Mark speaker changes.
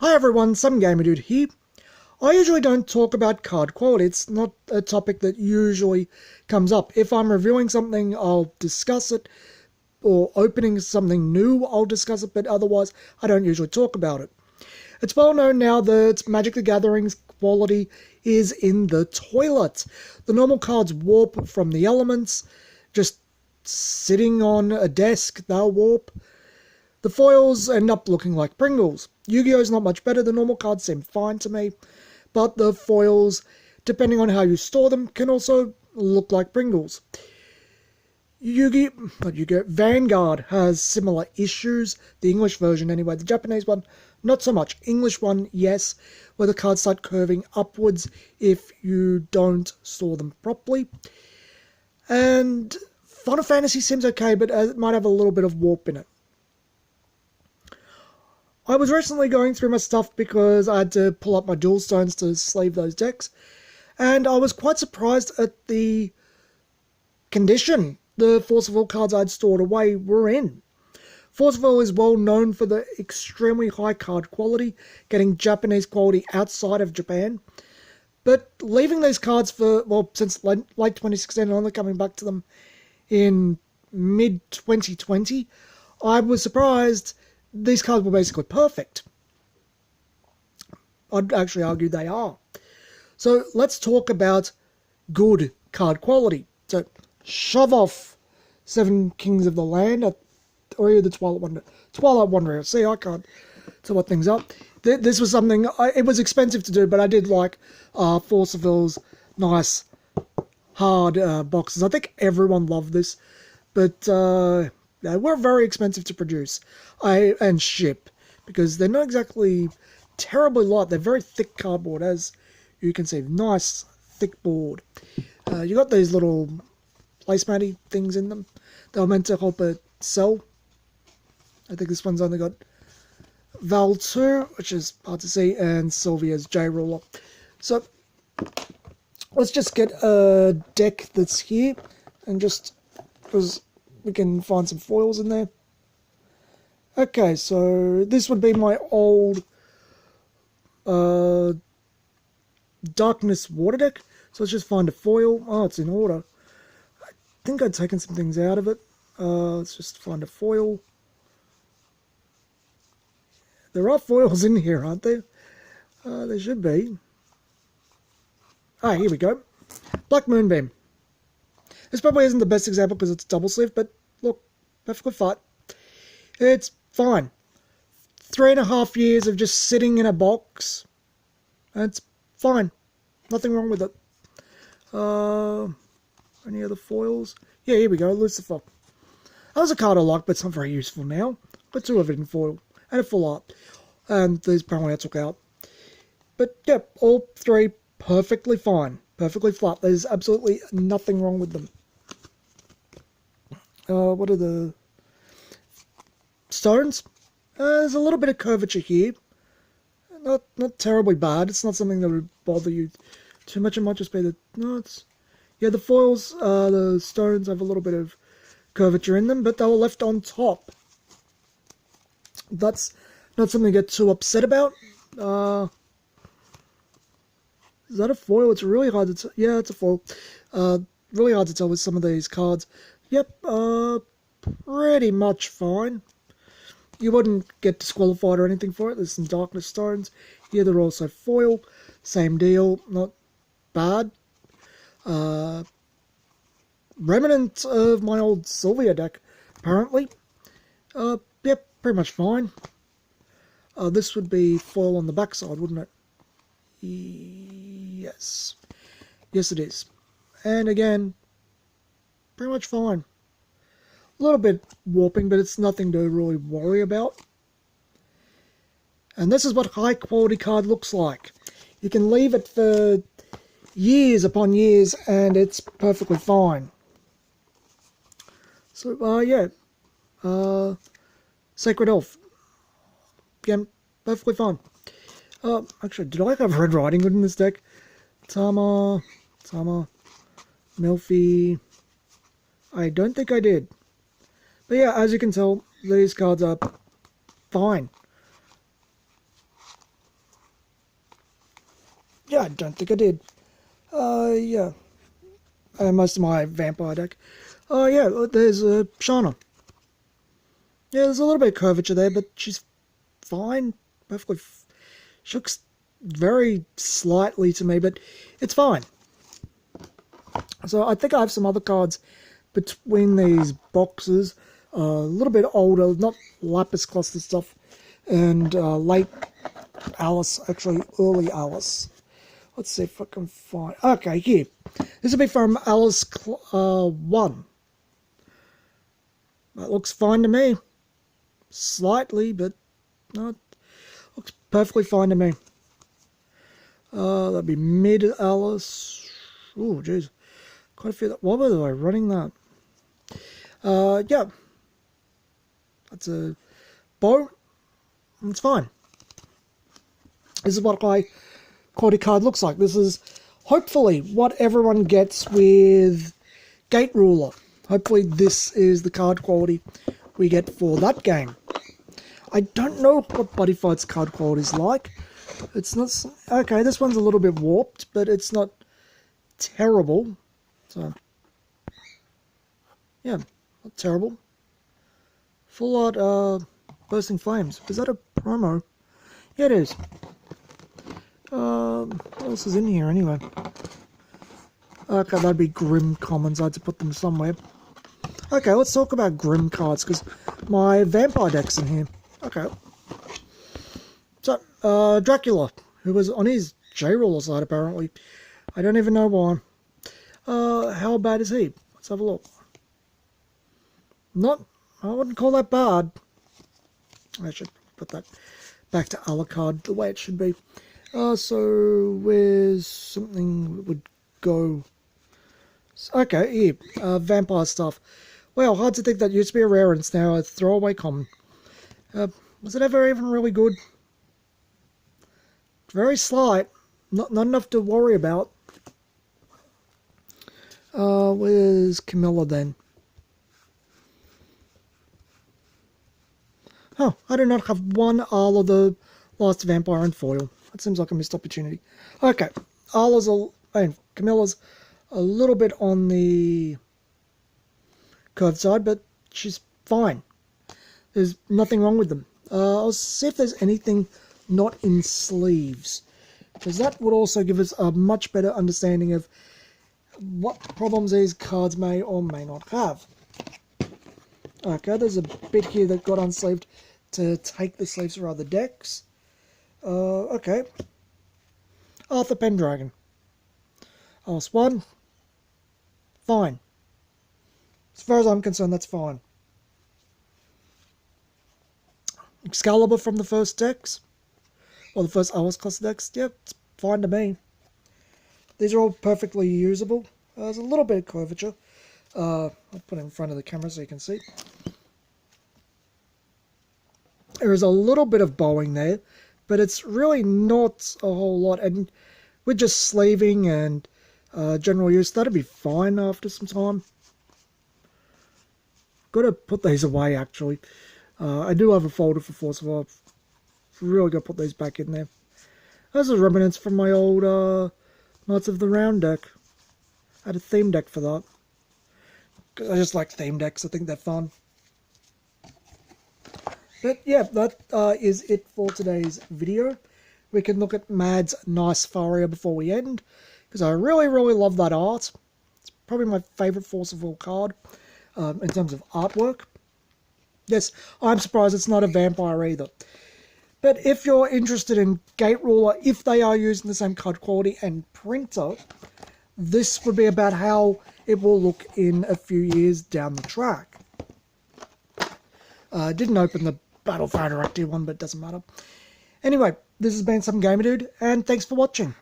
Speaker 1: Hi everyone, Some Gamer Dude here. I usually don't talk about card quality. It's not a topic that usually comes up. If I'm reviewing something, I'll discuss it, or opening something new, I'll discuss it, but otherwise, I don't usually talk about it. It's well known now that Magic the Gathering's quality is in the toilet. The normal cards warp from the elements, just sitting on a desk, they'll warp. The foils end up looking like Pringles. Yu-Gi-Oh's not much better. The normal cards seem fine to me, but the foils, depending on how you store them, can also look like Pringles. Vanguard has similar issues, the English version anyway. The Japanese one, not so much. English one, yes, where the cards start curving upwards if you don't store them properly. And Final Fantasy seems okay, but it might have a little bit of warp in it. I was recently going through my stuff because I had to pull up my dual stones to sleeve those decks, and I was quite surprised at the condition the Force of Will cards I'd stored away were in. Force of Will is well known for the extremely high card quality, getting Japanese quality outside of Japan, but leaving these cards for, well, since late 2016 and only coming back to them in mid-2020, I was surprised these cards were basically perfect. I'd actually argue they are. So let's talk about good card quality. So shove off Seven Kings of the Land or the Twilight Wanderer. See, I can't tell what things up. This was something, it was expensive to do, but I did like Force of Will's nice hard boxes. I think everyone loved this, but they were very expensive to produce and ship, because they're not exactly terribly light. They're very thick cardboard, as you can see. Nice, thick board. You got these little placematty things in them. They were meant to help it sell. I think this one's only got Val 2, which is hard to see, and Sylvia's J-Ruler. So, let's just get a deck that's here, and just, because we can find some foils in there. Okay, so this would be my old Darkness Water deck. So let's just find a foil. Oh, it's in order. I think I'd taken some things out of it. Let's just find a foil. There are foils in here, aren't there? There should be. Ah, here we go. Black Moonbeam. This probably isn't the best example because it's double sleeve, but look, perfectly fine. It's fine. 3.5 years of just sitting in a box. It's fine. Nothing wrong with it. Any other foils? Yeah, here we go. Lucifer. That was a card I like, but it's not very useful now. Got 2 of it in foil. And a full art. And these apparently I took out. But yeah, all 3 perfectly fine. Perfectly flat. There's absolutely nothing wrong with them. What are the stones? There's a little bit of curvature here. Not terribly bad. It's not something that would bother you too much. It might just be the... No, it's... Yeah, the foils, the stones have a little bit of curvature in them, but they were left on top. That's not something to get too upset about. Is that a foil? It's really hard to tell. Yeah, it's a foil. Really hard to tell with some of these cards. Yep, pretty much fine. You wouldn't get disqualified or anything for it. There's some Darkness Stones. Here they're also foil. Same deal. Not bad. Remnant of my old Sylvia deck, apparently. Yep, pretty much fine. This would be foil on the backside, wouldn't it? Yes. Yes, it is. And again, pretty much fine. A little bit warping, but it's nothing to really worry about. And this is what high quality card looks like. You can leave it for years upon years and it's perfectly fine. So, yeah. Sacred Elf. Again, perfectly fine. Actually, did I have Red Riding Hood in this deck? Tama, Melfi. I don't think I did. But yeah, as you can tell, these cards are fine. Yeah, I don't think I did. Yeah. Most of my vampire deck. Oh, yeah, there's Shana. Yeah, there's a little bit of curvature there, but she's fine. Perfectly. She looks very slightly to me, but it's fine. So I think I have some other cards between these boxes. A little bit older, not Lapis Cluster stuff, and late Alice, actually early Alice. Let's see if I can find... Okay, here. This will be from Alice 1. That looks fine to me. Slightly, but no, looks perfectly fine to me. That'd be mid Alice. Oh, jeez. Quite a few... Why was I running that? Yeah. That's a bow. It's fine. This is what my quality card looks like. This is hopefully what everyone gets with Gate Ruler. Hopefully this is the card quality we get for that game. I don't know what Buddy Fight's card quality is like. It's not... Okay, this one's a little bit warped, but it's not terrible. So, yeah, not terrible. Full Art Bursting Flames. Is that a promo? Yeah, it is. What else is in here anyway? Okay, that'd be Grim Commons. I had to put them somewhere. Okay, let's talk about Grim cards, because my vampire deck's in here. Okay. So, Dracula, who was on his J-Ruler side, apparently. I don't even know why. How bad is he? Let's have a look. I wouldn't call that bad. I should put that back to Alucard the way it should be. So, where's something that would go... Okay, here. Vampire stuff. Well, hard to think that used to be a rare and it's now a throwaway common. Was it ever even really good? Very slight. Not enough to worry about. Where's Camilla then? Oh, I do not have one Arla the Last Vampire in foil. That seems like a missed opportunity. Okay, Camilla's a little bit on the curved side, but she's fine. There's nothing wrong with them. I'll see if there's anything not in sleeves, because that would also give us a much better understanding of what problems these cards may or may not have. Okay, there's a bit here that got unsleeved to take the sleeves for other decks. Okay. Arthur Pendragon. Alice 1. Fine. As far as I'm concerned, that's fine. Excalibur from the first decks. Or the first Alice class decks. Yep, it's fine to me. These are all perfectly usable. There's a little bit of curvature. I'll put it in front of the camera so you can see. There is a little bit of bowing there, but it's really not a whole lot. And with just sleeving and general use, that'd be fine after some time. Got to put these away, actually. I do have a folder for Force of War. Really got to put these back in there. Those are remnants from my old Knights of the Round deck. I had a theme deck for that. Because I just like theme decks. I think they're fun. But yeah, that is it for today's video. We can look at Mad's Nice Faria before we end, because I really, really love that art. It's probably my favourite Force of Will card in terms of artwork. Yes, I'm surprised it's not a vampire either. But if you're interested in Gate Ruler, if they are using the same card quality and printer, this would be about how it will look in a few years down the track. Didn't open the Battle for Interactive one, but it doesn't matter. Anyway, this has been Some Gamer Dude, and thanks for watching.